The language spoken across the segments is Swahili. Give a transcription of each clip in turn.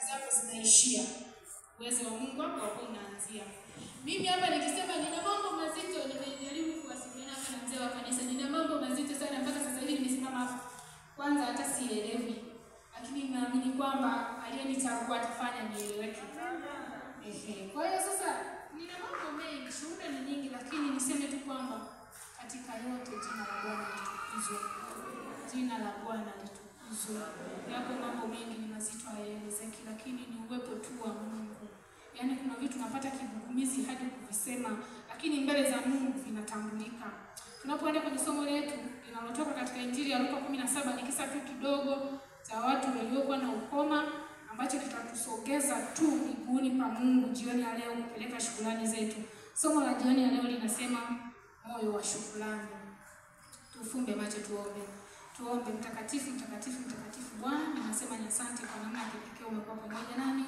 zako zinaishia. Uwezo wa Mungu hapo unaanzia. Mimi hapa nikisema nina mambo mazito, nimejaribu kuwasiliana na mzee wa kanisa. Nina mambo mazito sana mpaka sasa hivi nimesimama hapa. Kwanza hata sielewi. Lakini naamini kwamba aliyenichagua atafanya nieleweke. Kwa hiyo sasa nina mambo mengi, shuhuda ni nyingi, lakini niseme tu kwamba katika yote jina la Bwana litukuzwe. Jina la Bwana litukuzwe. Yapo mambo mengi ni mazito hayaelezeki, lakini ni uwepo tu wa Mungu. Yaani kuna vitu napata kigugumizi hadi kuvisema, lakini mbele za Mungu vinatambulika. Tunapoenda kwenye somo letu linalotoka katika Injili ya Luka 17, ni kisa tu kidogo cha watu waliokuwa na ukoma ambacho kitatusogeza tu miguuni pa Mungu jioni ya leo kupeleka shukrani zetu. Somo la jioni ya leo linasema moyo wa shukrani. Tufumbe macho tuombe. Tuombe. Mtakatifu, mtakatifu, mtakatifu Bwana, ninasema ni asante kwa namna ya kipekee umekuwa pamoja nami.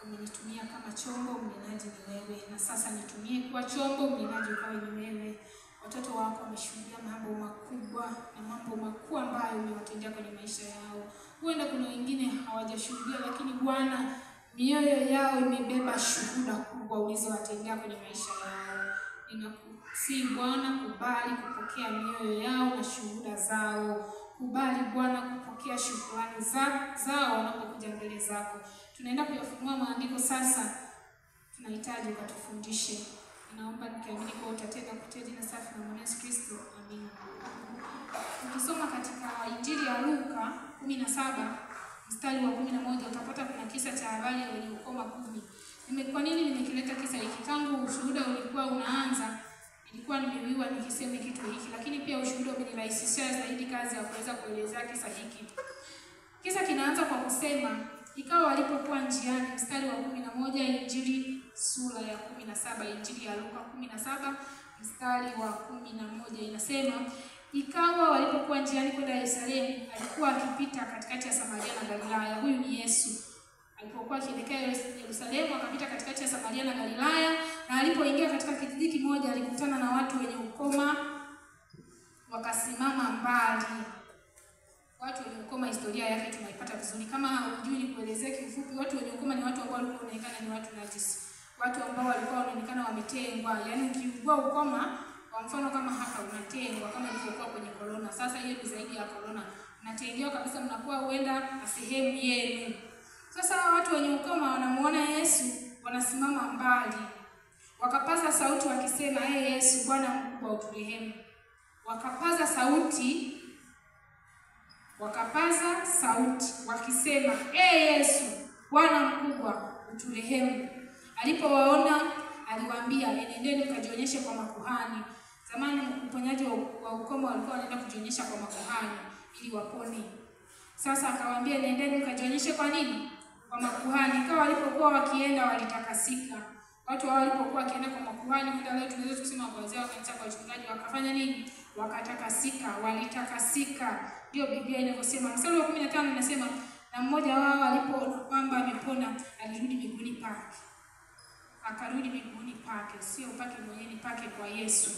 Umenitumia kama chombo, mnenaji ni wewe. Na sasa nitumie kuwa chombo, mnenaji ukawe ni wewe. Watoto wako wameshuhudia mambo makubwa na mambo makuu ambayo umewatendea kwenye maisha yao. Huenda kuna wengine hawajashuhudia, lakini Bwana, mioyo yao imebeba shuhuda kubwa ulizowatendea kwenye maisha yao. Ninakusihi Bwana, kubali kupokea mioyo yao na shuhuda zao. Kubali Bwana kupokea shukrani zao wanapokuja mbele zako. Tunaenda kuyafunua maandiko sasa. Tunahitaji ukatufundishe. Ninaomba nikiamini kwa utatenda kutia jina safi na Bwana Yesu Kristo. Amina. Ukisoma katika Injili ya Luka 17 mstari wa 11 utapata kuna kisa cha habari ya wenye ukoma 10. Kwa nini nimekileta kisa hiki? Tangu ushuhuda ulikuwa unaanza, nilikuwa nimewiwa nikisema kitu hiki, lakini pia ushuhuda umenirahisishia zaidi kazi ya kuweza kuelezea kisa hiki. Kisa kinaanza kwa kusema, ikawa walipokuwa njiani, mstari wa 11, Injili sura ya 17, Injili ya Luka 17 mstari wa 11 inasema, ikawa walipokuwa njiani kwenda Yerusalemu, alikuwa akipita katikati ya Samaria na Galilaya. Huyu ni Yesu. Alipokuwa akielekea Yerusalemu akapita katikati ya Samaria na Galilaya, na alipoingia katika kijiji kimoja alikutana na watu wenye ukoma wakasimama mbali. Watu wenye ukoma historia yake tunaipata vizuri. Kama hujui nikuelezea kifupi, watu wenye ukoma ni watu ambao walikuwa wanaonekana ni watu najisi. Watu ambao walikuwa wanaonekana wametengwa. Yaani ukiugua ukoma, kwa mfano kama hapa unatengwa kama ilivyokuwa kwenye corona. Sasa hiyo ni zaidi ya corona. Unatengewa kabisa, mnakuwa huenda na sehemu yenu. Sasa watu wenye ukoma wanamuona Yesu, wanasimama mbali. Wakapaza sauti wakisema, Yesu, Bwana mkubwa uturehemu. Wakapaza sauti wakisema, Yesu, Bwana mkubwa uturehemu. Alipowaona aliwaambia, nendeni mkajionyeshe kwa makuhani. Zamani uponyaji wa ukoma walikuwa wanaenda kujionyesha kwa makuhani ili wapone. Sasa akawaambia, nendeni mkajionyeshe kwa nini? Kwa makuhani. Ikawa walipokuwa wakienda walitakasika. Watu hao walipokuwa wakienda kwa makuhani, muda leo tunaweza kusema kwa wazee wa kanisa, kwa wachungaji, wakafanya nini? Wakatakasika, walitakasika. Ndio Biblia inavyosema. Mstari wa 15 inasema, na mmoja wao alipoona kwamba amepona, alirudi miguuni pake. Akarudi miguuni pake, sio pake mwenyewe, pake kwa Yesu.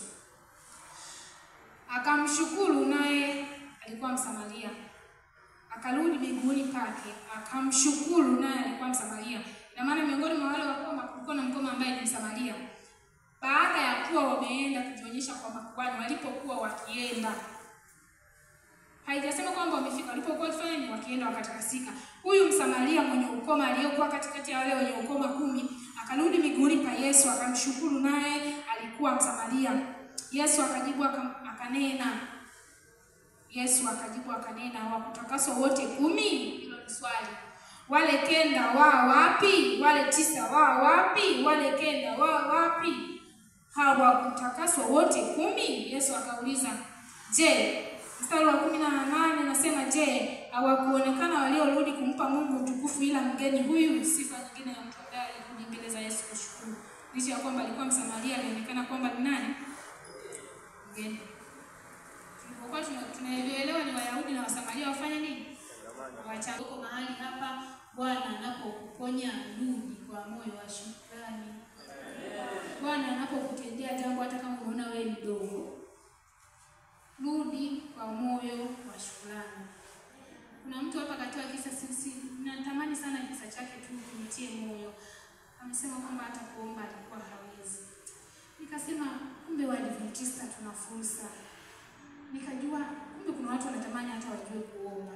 Akamshukuru, naye alikuwa Msamaria. Akarudi miguuni pake, akamshukuru, naye alikuwa Msamaria. Na maana miongoni mwa wale walikuwa na mkoma ambaye ni Msamaria. Baada ya kuwa wameenda kujionyesha kwa makuhani, walipokuwa wakienda, haijasema kwamba wamefika, walipokuwa wakifanya ni wakienda wakatakasika. Huyu Msamaria mwenye ukoma aliyokuwa katikati ya wale wenye ukoma 10, akarudi miguuni pa Yesu, akamshukuru, naye alikuwa Msamaria. Yesu akajibu akanena, hawakutakaswa wote 10? Hilo ni swali. Wale 9 wao wapi? Wale 9 wao wapi? Wale 9 wao wapi? Hawakutakaswa wote 10? Yesu akauliza, je, mstari wa 18 nasema, je, hawakuonekana waliorudi kumpa Mungu utukufu ila mgeni huyu? Sifa nyingine ya mtu ambaye alirudi mbele za Yesu kushukuru. Licha ya kwamba alikuwa Msamaria, alionekana kwamba ni nani? Mgeni. Kwa tunaelewa ni Wayahudi na Wasamaria wafanya nini? Wachangoko mahali hapa. Bwana anapokuponya, rudi kwa moyo wa shukrani. Bwana anapokutendea jambo hata kama unaona wewe ni mdogo, rudi kwa moyo wa shukrani. Kuna mtu hapa katoa kisa, sisi natamani sana amesema kwamba hata kuomba alikuwa hawezi. Nikasema kumbe Waadventista tuna fursa. Nikajua kumbe kuna watu wanatamani hata wajue kuomba.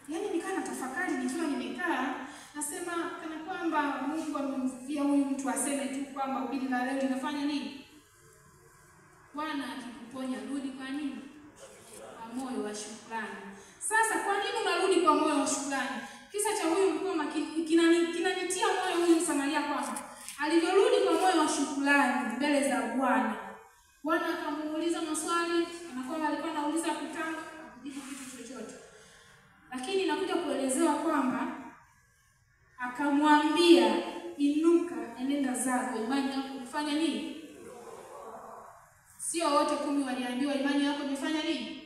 Yaani nikaa na tafakari nikiwa nimekaa, nasema kana kwamba Mungu amemvia huyu mtu aseme tu kwamba ubili la leo linafanya nini? Bwana akikuponya rudi kwa nini? Kwa moyo wa shukrani. Sasa kwa nini unarudi kwa moyo wa shukrani? Kisa cha huyu mkoma kinanitia moyo huyu Msamaria kwamba alivyorudi kwa moyo wa shukrani mbele za Bwana. Bwana akamuuliza maswali, anakuwa alikuwa anauliza kutanga, hakujibu kitu chochote. Lakini nakuja kuelezewa kwamba akamwambia, inuka, enenda zako, imani yako imefanya nini? Sio wote 10 waliambiwa imani yako imefanya nini?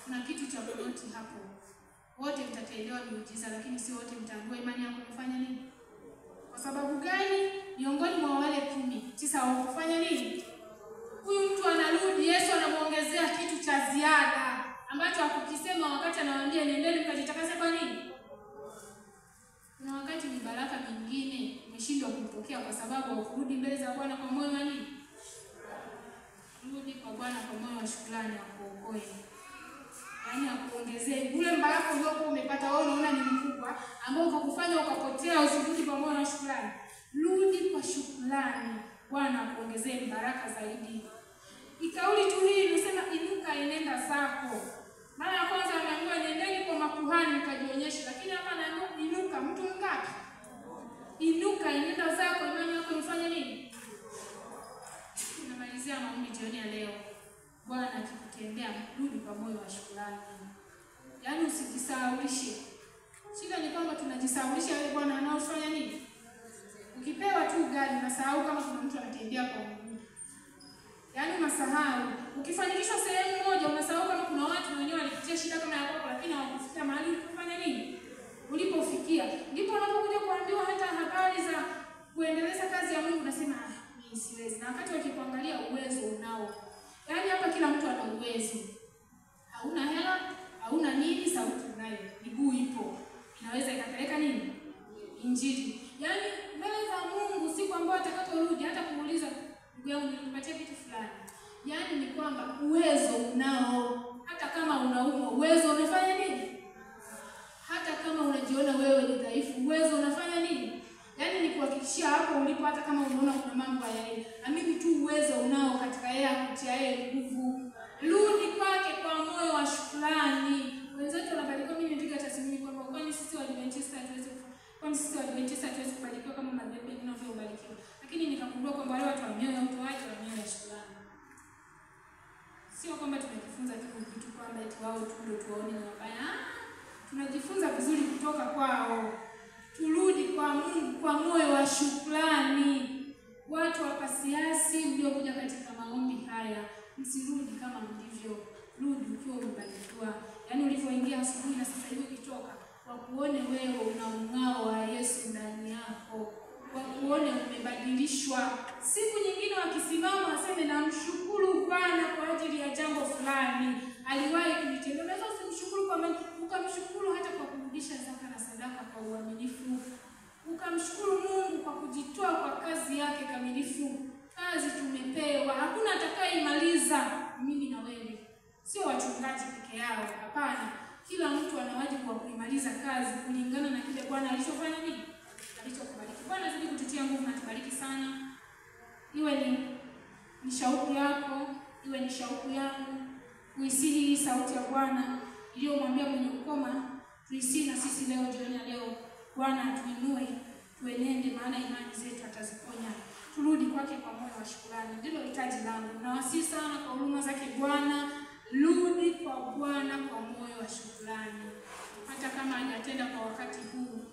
Kuna kitu cha kunoti hapo. Wote mtatendewa miujiza, lakini sio wote mtaambiwa imani yako imefanya nini? Kwa sababu gani? Miongoni mwa wale 10, 9 hawakufanya nini? Huyu mtu anarudi, Yesu anamuongezea kitu cha ziada ambacho hakukisema wakati anawaambia nendeni mkajitakase kwa nini? Kuna wakati ni baraka mingine umeshindwa kumpokea kwa sababu haukurudi mbele za Bwana kwa moyo wa nini? Rudi kwa Bwana kwa moyo wa shukrani, akuokoe. Yaani akuongezee ule baraka uliokuwa umepata wewe unaona ni mkubwa ambao ukakufanya ukapotea usirudi kwa moyo wa shukrani. Rudi kwa shukrani, Bwana akuongezee baraka zaidi. Ikauli tu hii inasema inuka enenda zako. Mara ya kwanza anaambiwa nendeni kwa makuhani mkajionyeshe, lakini hapa anaambiwa inuka. Mtu ngapi? Inuka enenda zako, imani yako imefanya nini? Tunamalizia maombi jioni ya leo. Bwana akikutendea rudi kwa moyo wa shukrani. Yaani usijisahaulishe. Shida ni kwamba tunajisahaulisha wewe Bwana anaofanya nini? Ukipewa tu gari unasahau kama kuna mtu anatembea kwa mguu. Yaani unasahau. Ukifanikishwa sehemu moja unasahau kama kuna watu wenyewe walipitia shida kama yako lakini hawakufika mahali ulipofanya nini? Ulipofikia. Ndipo unapokuja kuambiwa hata habari za kuendeleza kazi ya Mungu unasema mimi siwezi. Na wakati wakikuangalia uwezo unao. Yaani hapa kila mtu ana uwezo. Hauna hela, hauna nini, sauti unayo. Miguu ipo. Inaweza ikapeleka nini? Injili. Yaani mbele za Mungu siku ambayo atakaporudi hata kumuuliza ndugu yangu nikupatie kitu fulani. Yaani ni kwamba uwezo unao. Hata kama unaumwa, uwezo unafanya nini? Hata kama unajiona wewe ni dhaifu, uwezo unafanya nini? Yaani ni kuhakikishia hapo ulipo hata kama unaona kuna mambo hayaendi. Amini tu uwezo unao katika yeye akutia yeye nguvu. Rudi kwake kwa moyo wa shukrani. Wenzetu wanabarikiwa, mimi nipiga tathmini kwamba kwani sisi Waadventista hatuwezi kubarikiwa kama madhehebu yanavyobarikiwa. Lakini nikagundua kwamba wale watu wa mioyo ya utoaji wa mioyo ya shukrani. Sio kwamba tunajifunza tu vitu kwamba eti wao tu ndio tuone ni wabaya. Tunajifunza vizuri kutoka kwao. Turudi kwa Mungu kwa moyo wa shukrani. Watu wa Pasiasi mliokuja katika maombi haya, msirudi kama mlivyo. Rudi ukiwa umebarikiwa. Yaani ulivyoingia asubuhi na sasa hivi ukitoka, wakuone wewe una mng'ao wa Yesu ndani yako. Wakuone umebadilishwa. Siku nyingine wakisimama waseme namshukuru Bwana kwa ajili ya jambo fulani. Aliwahi kunitendea. Unaweza usimshukuru kwa maana ukamshukuru hata kwa kurudisha zaka na sadaka kwa uaminifu. Ukamshukuru Mungu kwa kujitoa kwa kazi yake kamilifu. Kazi tumepewa. Hakuna atakayeimaliza mimi na wewe. Sio wachungaji peke yao. Hapana. Kila mtu ana wajibu wa kuimaliza kazi kulingana na kile Bwana alichofanya nini? Alichokubariki. Bwana azidi kututia nguvu na tubariki sana. Iwe ni shauku yako, iwe ni shauku yangu. Kuisihi hii sauti ya Bwana iliyomwambia mwenye ukoma, tuisihi na sisi leo jioni ya leo. Bwana tuinue, tuenende maana imani zetu ataziponya. Turudi kwake kwa moyo wa shukrani. Ndilo hitaji langu. Nawasihi sana kwa huruma zake Bwana, rudi kwa Bwana kwa moyo wa shukrani. Hata kama hajatenda kwa wakati huu,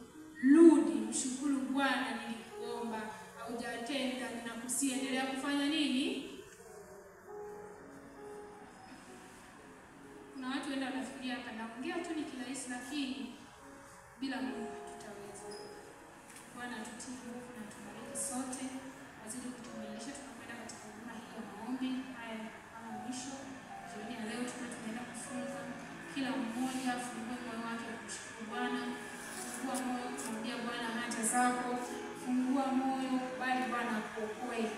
rudi mshukuru Bwana, nilikuomba, haujatenda, ninakusihi endelea kufanya nini? Kuna watu wenda wanafikiria hapa naongea tu ni kirahisi lakini bila Mungu tutaweza. Bwana tutie nguvu na tubariki sote. Wazidi kutumilisha tunakwenda katika huduma hii ya maombi haya kama mwisho. Jioni ya leo tunaenda kufunga. Kila mmoja afungue moyo wake kumshukuru Bwana. Fungua moyo kumwambia Bwana haja zako. Fungua fungua moyo, kubali Bwana akuokoe.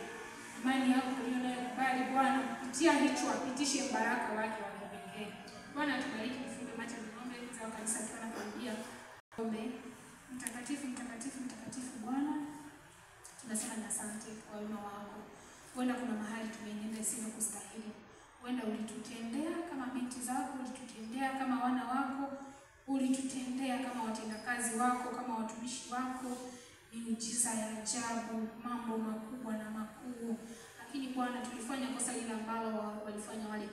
Imani yako uliyonayo, kubali Bwana kupitia hicho apitishe baraka wake wa kipekee. Bwana tubariki, tufunge macho tuombe za kanisa tunaporudia. Ombe. Mtakatifu, mtakatifu, mtakatifu Bwana, tunasema ni asante kwa wema wako. Huenda kuna mahali tumeenenda isivyo kustahili. Huenda ulitutendea kama binti zako, ulitutendea kama wana wako, ulitutendea kama watendakazi wako, kama watumishi wako, miujiza ya ajabu, mambo makubwa na makuu. Lakini Bwana, tulifanya kosa lile ambalo walifanya wale 10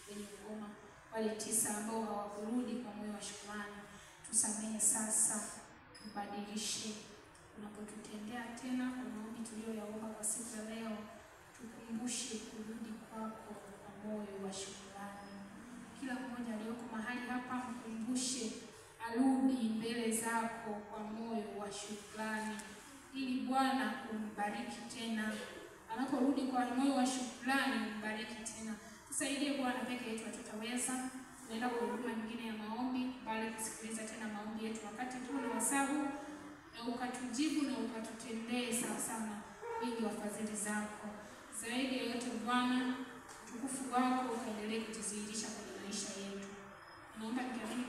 kwenye ngoma, wale 9 ambao hawakurudi kwa moyo wa shukrani. Tusamehe sasa, tubadilishe. Unapotutendea tena kwa maombi tuliyoyaomba kwa siku ya leo, tukumbushe kurudi kwako kwa moyo wa shukrani. Kila mmoja aliyoko mahali hapa mkumbushe arudi mbele zako kwa moyo wa shukrani, ili Bwana umbariki tena. Anaporudi kwa moyo wa shukrani, umbariki tena. Tusaidie Bwana, peke yetu hatutaweza. Tunaenda kwa huduma nyingine ya maombi, bali kusikiliza tena maombi yetu wakati tuna wasahu, na ukatujibu na ukatutendee sawa sana wingi wa fadhili zako. Zaidi ya yote Bwana, utukufu wako ukaendelee kujidhihirisha kwenye maisha yetu. Naomba nikiamini